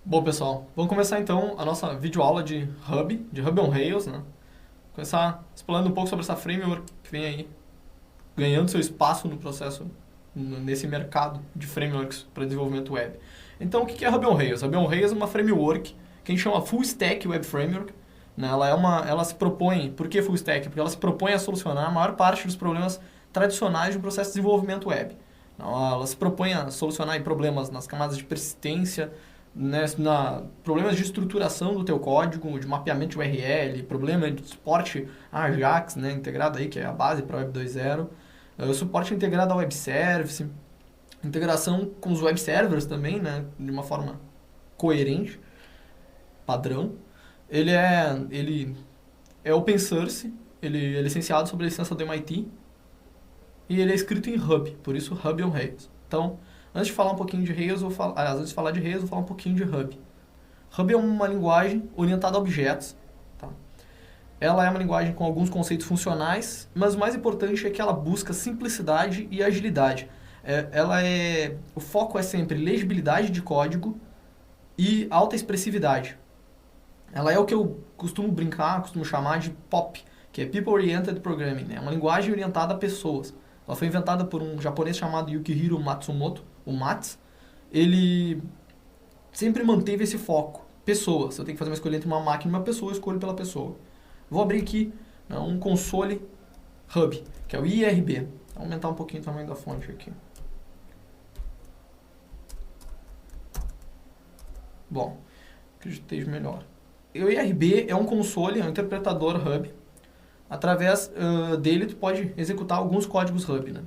Bom, pessoal, vamos começar então a nossa videoaula de Ruby on Rails, né? Começar explorando um pouco sobre essa framework que vem aí ganhando seu espaço no processo, nesse mercado de frameworks para desenvolvimento web. Então, o que é Ruby on Rails? Ruby on Rails é uma framework que a gente chama Full Stack Web Framework. Né? Ela se propõe, por que Full Stack? Porque ela se propõe a solucionar a maior parte dos problemas tradicionais de um processo de desenvolvimento web. Então, ela se propõe a solucionar aí problemas nas camadas de persistência, né, problemas de estruturação do teu código, de mapeamento de URL, problema de suporte a Ajax, né, integrado aí, que é a base para Web 2.0, suporte integrado ao Web Service, integração com os Web Servers também, né, de uma forma coerente, padrão. Ele é open source, ele é licenciado sob a licença do MIT e ele é escrito em Ruby, por isso Ruby on Rails. Então, antes de falar um pouquinho de Rails, antes de falar de Rails, eu vou falar um pouquinho de Ruby. Ruby é uma linguagem orientada a objetos. Tá? Ela é uma linguagem com alguns conceitos funcionais, mas o mais importante é que ela busca simplicidade e agilidade. O foco é sempre legibilidade de código e alta expressividade. Ela é o que eu costumo chamar de POP, que é People Oriented Programming. É uma linguagem orientada a pessoas. Ela foi inventada por um japonês chamado Yukihiro Matsumoto, o Mats. Ele sempre manteve esse foco. Pessoas. Eu tenho que fazer uma escolha entre uma máquina e uma pessoa, eu escolho pela pessoa. Vou abrir aqui, né, um console Hub, que é o IRB. Vou aumentar um pouquinho o tamanho da fonte aqui. Bom, acredito que esteja melhor. O IRB é um console, é um interpretador Hub. Através dele, tu pode executar alguns códigos Hub. Né?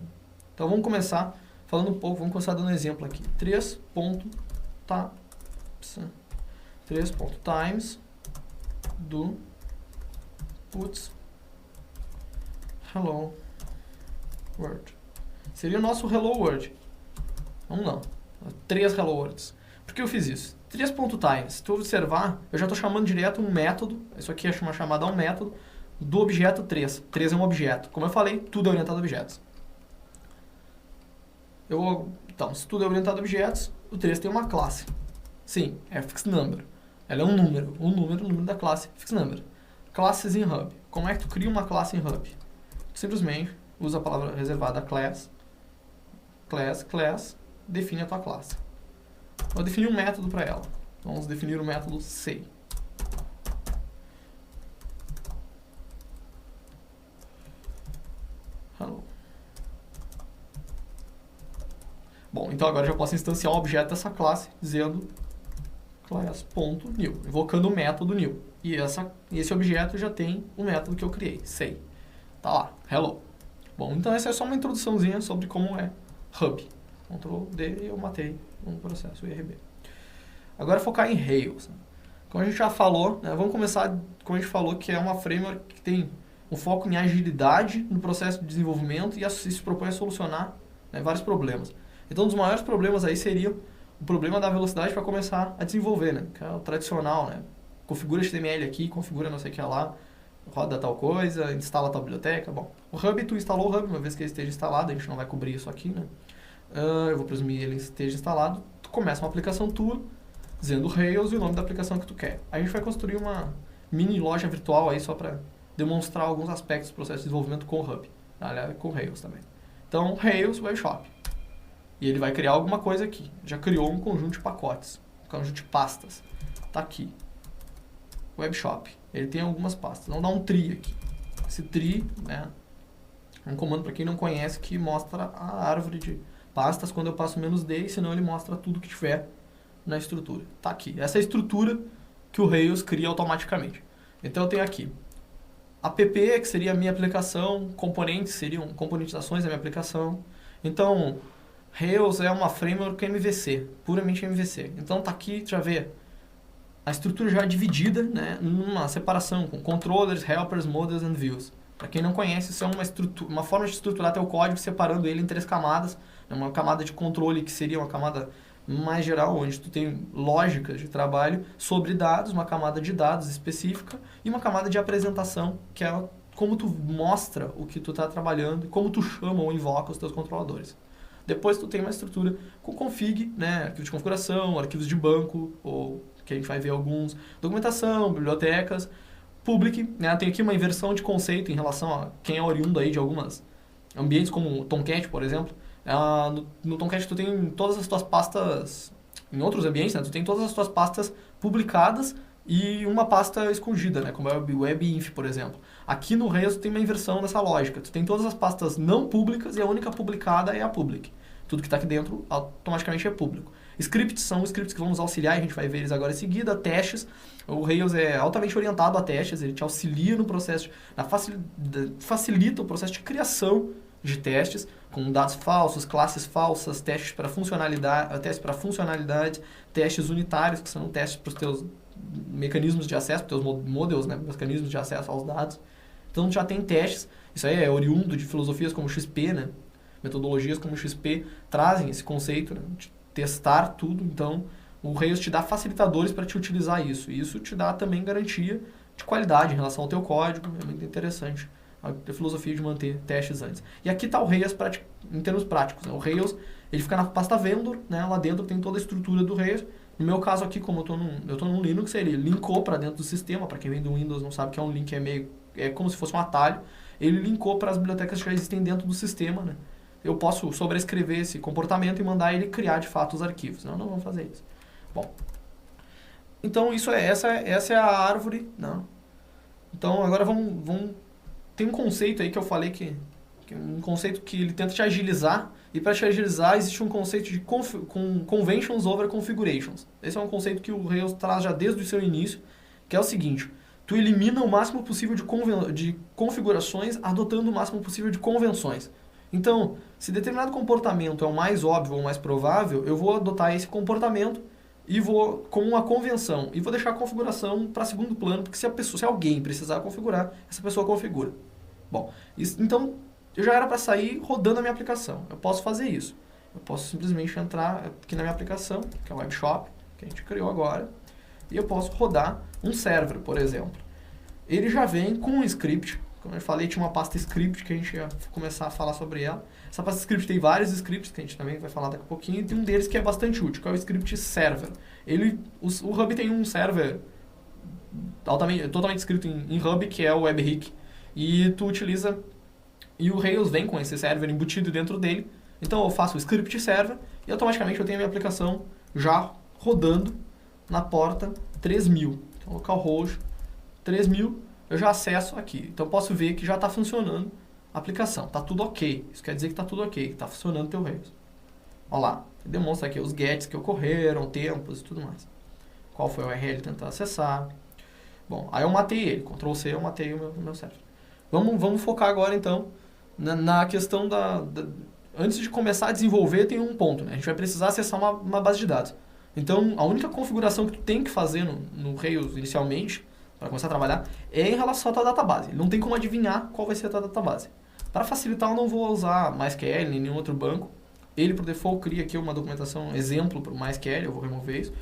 Então vamos começar falando um pouco, vamos começar dando um exemplo aqui. 3.times do puts hello world. Seria o nosso hello world. Vamos lá. 3 hello worlds. Por que eu fiz isso? 3.times. Se tu observar, eu já estou chamando direto um método. Isso aqui é uma chamada a um método do objeto 3. 3 é um objeto. Como eu falei, tudo é orientado a objetos. Então, se tudo é orientado a objetos, o 3 tem uma classe. Sim, é fixed number. Ela é um número. O número da classe fixed number. Classes em Hub. Como é que tu cria uma classe em Hub? Tu simplesmente usa a palavra reservada class, define a tua classe. Vou definir um método para ela. Vamos definir o método say. Hello. Bom, então agora eu já posso instanciar um objeto dessa classe dizendo class.new, invocando o método new. E esse objeto já tem o método que eu criei, say. Tá lá, hello. Bom, então essa é só uma introduçãozinha sobre como é Hub. Ctrl D e eu matei um processo IRB. Agora focar em Rails. Como a gente já falou, né, vamos começar como a gente falou, que é uma framework que tem um foco em agilidade no processo de desenvolvimento e se propõe a solucionar, né, vários problemas. Então, um dos maiores problemas aí seria o problema da velocidade para começar a desenvolver, né, que é o tradicional, né, configura HTML aqui, configura não sei o que lá, roda tal coisa, instala tal biblioteca. Bom, o Hub, tu instalou o Hub, uma vez que ele esteja instalado, a gente não vai cobrir isso aqui, né? Eu vou presumir que ele esteja instalado, tu começa uma aplicação tua, dizendo Rails e o nome da aplicação que tu quer. A gente vai construir uma mini loja virtual aí só para demonstrar alguns aspectos do processo de desenvolvimento com o Hub. Aliás, com Rails também. Então, Rails Web Shop. E ele vai criar alguma coisa aqui. Já criou um conjunto de pacotes, um conjunto de pastas. Tá aqui. Web Shop. Ele tem algumas pastas. Vamos dar um tree aqui. Esse tree, né, é um comando para quem não conhece que mostra a árvore de pastas quando eu passo "-d", senão ele mostra tudo que tiver na estrutura. Tá aqui. Essa é a estrutura que o Rails cria automaticamente. Então eu tenho aqui app, que seria a minha aplicação, componentes seriam componentizações da minha aplicação. Então, Rails é uma framework MVC, puramente MVC. Então tá aqui, já vê a estrutura já dividida, né, numa separação com controllers, helpers, models and views. Para quem não conhece, isso é uma forma de estruturar teu código separando ele em 3 camadas. Uma camada de controle, que seria uma camada mais geral, onde tu tem lógicas de trabalho sobre dados, uma camada de dados específica e uma camada de apresentação, que é como tu mostra o que tu está trabalhando e como tu chama ou invoca os teus controladores. Depois tu tem uma estrutura com config, né, arquivos de configuração, arquivos de banco, ou que a gente vai ver alguns, documentação, bibliotecas, public, né, tem aqui uma inversão de conceito em relação a quem é oriundo aí de algumas ambientes como Tomcat, por exemplo. No Tomcat tu tem todas as tuas pastas, em outros ambientes, né, tu tem todas as tuas pastas publicadas e uma pasta escondida, né, como é o WebInf, por exemplo. Aqui no Rails tu tem uma inversão dessa lógica. Tu tem todas as pastas não públicas e a única publicada é a public. Tudo que está aqui dentro automaticamente é público. Scripts são scripts que vamos auxiliar, a gente vai ver eles agora em seguida. Testes, o Rails é altamente orientado a testes, ele te auxilia no processo, facilita o processo de criação de testes, com dados falsos, classes falsas, testes para funcionalidade, testes unitários, que são testes para os teus mecanismos de acesso, para os teus models, né, mecanismos de acesso aos dados. Então já tem testes, isso aí é oriundo de filosofias como XP, né? Metodologias como XP trazem esse conceito, né, de testar tudo. Então o Rails te dá facilitadores para te utilizar isso, e isso te dá também garantia de qualidade em relação ao teu código. É muito interessante a filosofia de manter testes antes. E aqui está o Rails em termos práticos, né? O Rails ele fica na pasta vendor, né? Lá dentro tem toda a estrutura do Rails. No meu caso aqui, como eu estou num Linux, ele linkou para dentro do sistema. Para quem vem do Windows não sabe que é um link, é como se fosse um atalho. Ele linkou para as bibliotecas que já existem dentro do sistema, né? Eu posso sobrescrever esse comportamento e mandar ele criar de fato os arquivos. Não vamos fazer isso. Bom, então essa é a árvore, não? Então agora vamos tem um conceito aí que eu falei que é um conceito que ele tenta te agilizar, e para te agilizar existe um conceito de conventions over configurations. Esse é um conceito que o Rails traz já desde o seu início, que é o seguinte: tu elimina o máximo possível de configurações adotando o máximo possível de convenções. Então, se determinado comportamento é o mais óbvio ou o mais provável, eu vou adotar esse comportamento e vou com uma convenção, e vou deixar a configuração para segundo plano, porque se alguém precisar configurar, essa pessoa configura. Bom, então eu já era para sair rodando a minha aplicação. Eu posso fazer isso. Eu posso simplesmente entrar aqui na minha aplicação, que é o WebShop, que a gente criou agora, e eu posso rodar um server, por exemplo. Ele já vem com um script. Como eu falei, tinha uma pasta script que a gente ia começar a falar sobre ela. Essa pasta script tem vários scripts que a gente também vai falar daqui a pouquinho, e tem um deles que é bastante útil, que é o script server. O Hub tem um server totalmente escrito em Hub, que é o webhook, e tu utiliza, e o Rails vem com esse server embutido dentro dele. Então eu faço o script server e automaticamente eu tenho a minha aplicação já rodando na porta 3000. Então localhost 3000, eu já acesso aqui. Então eu posso ver que já está funcionando a aplicação. Está tudo ok. Isso quer dizer que está tudo ok, está funcionando o teu Rails. Olha lá, demonstra aqui os gets que ocorreram, tempos e tudo mais. Qual foi o URL tentar acessar. Bom, aí eu matei ele. Ctrl C, eu matei o meu server. Vamos focar agora então na questão antes de começar a desenvolver tem um ponto, né? A gente vai precisar acessar uma base de dados. Então a única configuração que tu tem que fazer no Rails inicialmente, para começar a trabalhar, é em relação à tua database. Ele não tem como adivinhar qual vai ser a tua database. Para facilitar, eu não vou usar MySQL nem nenhum outro banco. Ele, por default, cria aqui uma documentação exemplo para o MySQL, eu vou remover isso.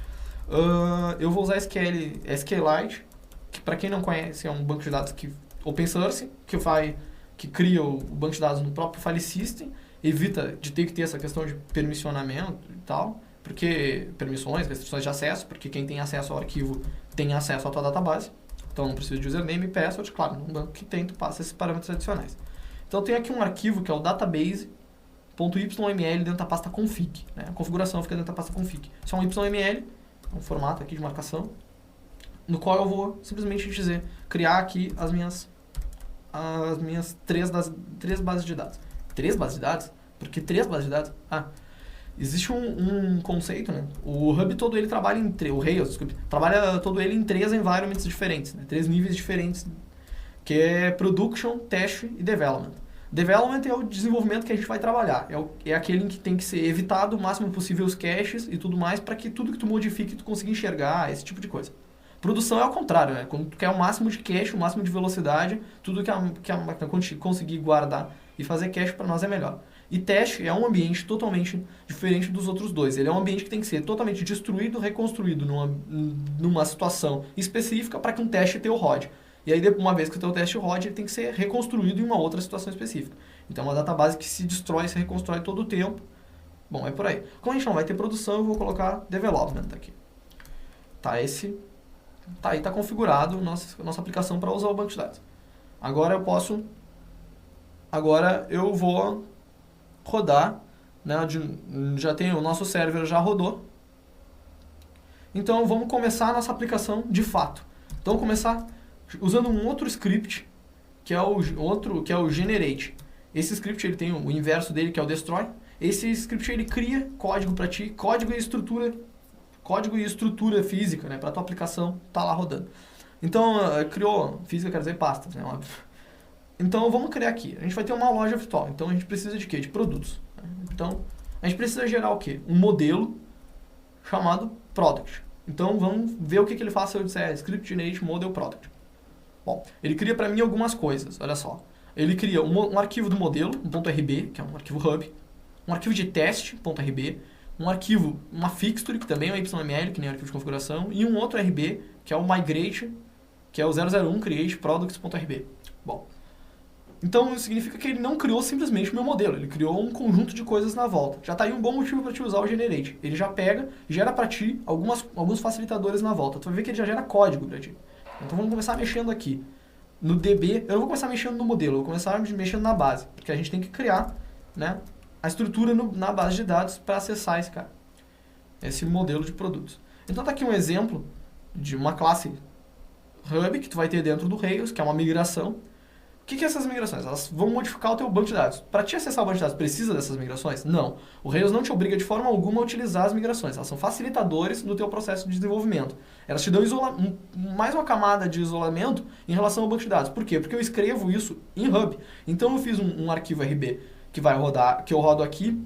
Eu vou usar SQLite, que para quem não conhece é um banco de dados open source, que cria o banco de dados no próprio file system, evita de ter que ter essa questão de permissionamento e tal, porque permissões, restrições de acesso, porque quem tem acesso ao arquivo tem acesso à tua database. Então não precisa de username e password, claro, num banco que tem, tu passa esses parâmetros adicionais. Então eu tenho aqui um arquivo que é o database.yml dentro da pasta config, né? A configuração fica dentro da pasta config. Isso é um YML, um formato aqui de marcação, no qual eu vou simplesmente dizer, criar aqui as minhas três bases de dados. 3 bases de dados? Por que 3 bases de dados? Existe um conceito, né? O Hub todo ele trabalha o Rails, desculpe, trabalha todo ele em 3 environments diferentes, né? 3 níveis diferentes, que é Production, Test e Development. Development é o desenvolvimento que a gente vai trabalhar, é aquele em que tem que ser evitado o máximo possível os caches e tudo mais, para que tudo que tu modifique tu consiga enxergar, esse tipo de coisa. Produção é ao contrário, né? Quando tu quer o máximo de cache, o máximo de velocidade, tudo que a máquina conseguir guardar e fazer cache para nós é melhor. E teste é um ambiente totalmente diferente dos outros dois. Ele é um ambiente que tem que ser totalmente destruído, reconstruído numa situação específica para que um teste teu rode. E aí, uma vez que o teu teste rode, ele tem que ser reconstruído em uma outra situação específica. Então, é uma database que se destrói, se reconstrói todo o tempo. Bom, é por aí. Como a gente não vai ter produção, eu vou colocar development aqui. Tá, aí tá configurado nossa aplicação para usar o banco de dados. Agora eu vou rodar, né, já tem o nosso server já rodou. Então vamos começar a nossa aplicação de fato. Então vamos começar usando um outro script, que é o generate. Esse script ele tem o inverso dele, que é o destroy. Esse script ele cria código para ti, código e estrutura física, né, para tua aplicação tá lá rodando. Então criou física, quer dizer pastas, né, óbvio. Então vamos criar aqui. A gente vai ter uma loja virtual. Então a gente precisa de quê? De produtos. Então a gente precisa gerar o quê? Um modelo chamado product. Então vamos ver o que ele faz se eu disser script generate model product. Bom, ele cria para mim algumas coisas, olha só. Ele cria um arquivo do modelo, um .rb, que é um arquivo hub, um arquivo de teste, .rb, um arquivo, uma fixture, que também é um YML, que nem arquivo de configuração, e um outro RB, que é o migrate, que é o 001 create products.rb. Bom, então isso significa que ele não criou simplesmente o meu modelo, ele criou um conjunto de coisas na volta. Já está aí um bom motivo para te usar o generate. Ele já pega, gera para ti alguns facilitadores na volta. Tu vai ver que ele já gera código para ti. Então vamos começar mexendo aqui. No DB, eu não vou começar mexendo no modelo, eu vou começar mexendo na base. Porque a gente tem que criar, né, a estrutura na base de dados para acessar esse modelo de produtos. Então tá aqui um exemplo de uma classe Hub que tu vai ter dentro do Rails, que é uma migração. O que é essas migrações? Elas vão modificar o teu banco de dados. Para te acessar o banco de dados, precisa dessas migrações? Não. O Rails não te obriga de forma alguma a utilizar as migrações. Elas são facilitadores no teu processo de desenvolvimento. Elas te dão mais uma camada de isolamento em relação ao banco de dados. Por quê? Porque eu escrevo isso em Hub. Então eu fiz um arquivo RB que vai rodar, que eu rodo aqui.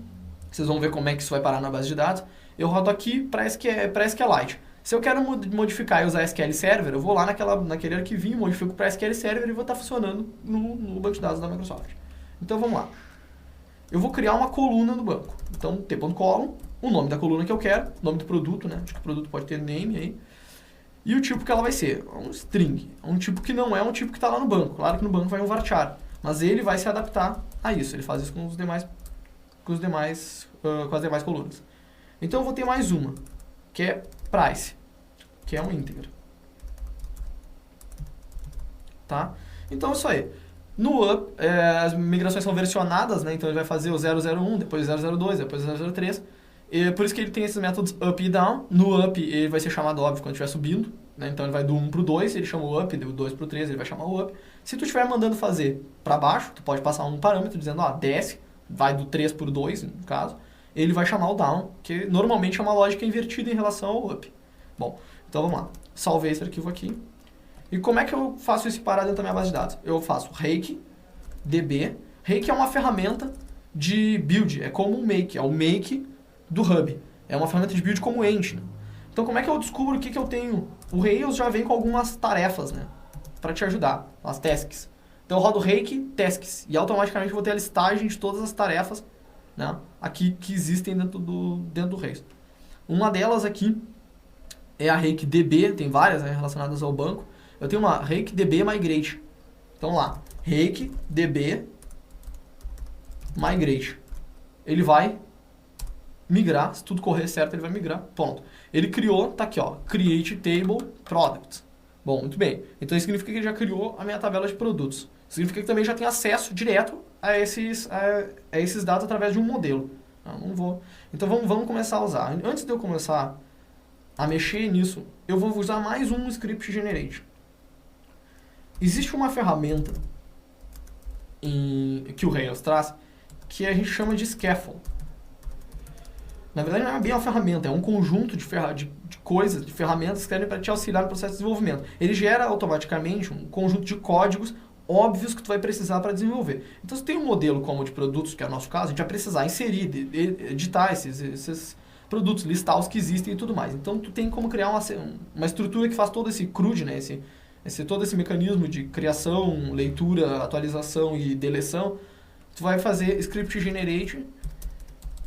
Vocês vão ver como é que isso vai parar na base de dados. Eu rodo aqui para SQLite. Se eu quero modificar e usar SQL Server, eu vou lá naquele arquivinho, modifico para SQL Server e vou estar funcionando no banco de dados da Microsoft. Então vamos lá. Eu vou criar uma coluna no banco. Então t.column, o nome da coluna que eu quero, nome do produto, né? Acho que o produto pode ter name aí. E o tipo que ela vai ser, um string. Um tipo que não é um tipo que está lá no banco. Claro que no banco vai um varchar, mas ele vai se adaptar a isso. Ele faz isso com as demais colunas. Então eu vou ter mais uma, que é price, que é um integer. Tá? Então é isso aí. No up, as migrações são versionadas, né? Então ele vai fazer o 001, depois o 002, depois o 003. E por isso que ele tem esses métodos up e down. No up ele vai ser chamado, óbvio, quando estiver subindo, né? Então ele vai do 1 para o 2, ele chama o up, do 2 para o 3 ele vai chamar o up. Se tu estiver mandando fazer para baixo, tu pode passar um parâmetro dizendo, desce, vai do 3 para o 2, no caso. Ele vai chamar o down, que normalmente é uma lógica invertida em relação ao up. Bom, então vamos lá. Salvei esse arquivo aqui. E como é que eu faço isso parar dentro da minha base de dados? Eu faço rake, db. Rake é uma ferramenta de build, é como o make, é o make do Hub. É uma ferramenta de build como o Engine. Então como é que eu descubro o que eu tenho? O Rails já vem com algumas tarefas, né? Para te ajudar, as tasks. Então eu rodo rake, tasks, e automaticamente eu vou ter a listagem de todas as tarefas, né, aqui que existem dentro do Rails. Uma delas aqui é a rake db, tem várias, né, relacionadas ao banco. Eu tenho uma rake db migrate. Então lá, rake db migrate. Ele vai migrar, se tudo correr certo, ele vai migrar, ponto. Ele criou, tá aqui, ó, create table products. Bom, muito bem. Então isso significa que ele já criou a minha tabela de produtos. Significa que também já tem acesso direto a esses dados através de um modelo. Eu não vou. Então vamos começar a usar. Antes de eu começar a mexer nisso, eu vou usar mais um script generate. Existe uma ferramenta que o Rails traz que a gente chama de scaffold. Na verdade, não é bem uma ferramenta, é um conjunto de coisas, de ferramentas que servem para te auxiliar no processo de desenvolvimento. Ele gera automaticamente um conjunto de códigos óbvios que tu vai precisar para desenvolver. Então, se tem um modelo como de produtos, que é o nosso caso, a gente vai precisar inserir, editar esses produtos, listar os que existem e tudo mais. Então, tu tem como criar uma estrutura que faz todo esse CRUD, né? Todo esse mecanismo de criação, leitura, atualização e deleção. Tu vai fazer script generate,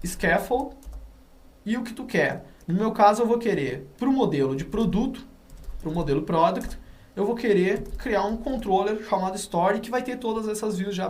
scaffold, e o que tu quer. No meu caso, eu vou querer, para o modelo de produto, para o modelo product, eu vou querer criar um controller chamado story que vai ter todas essas views já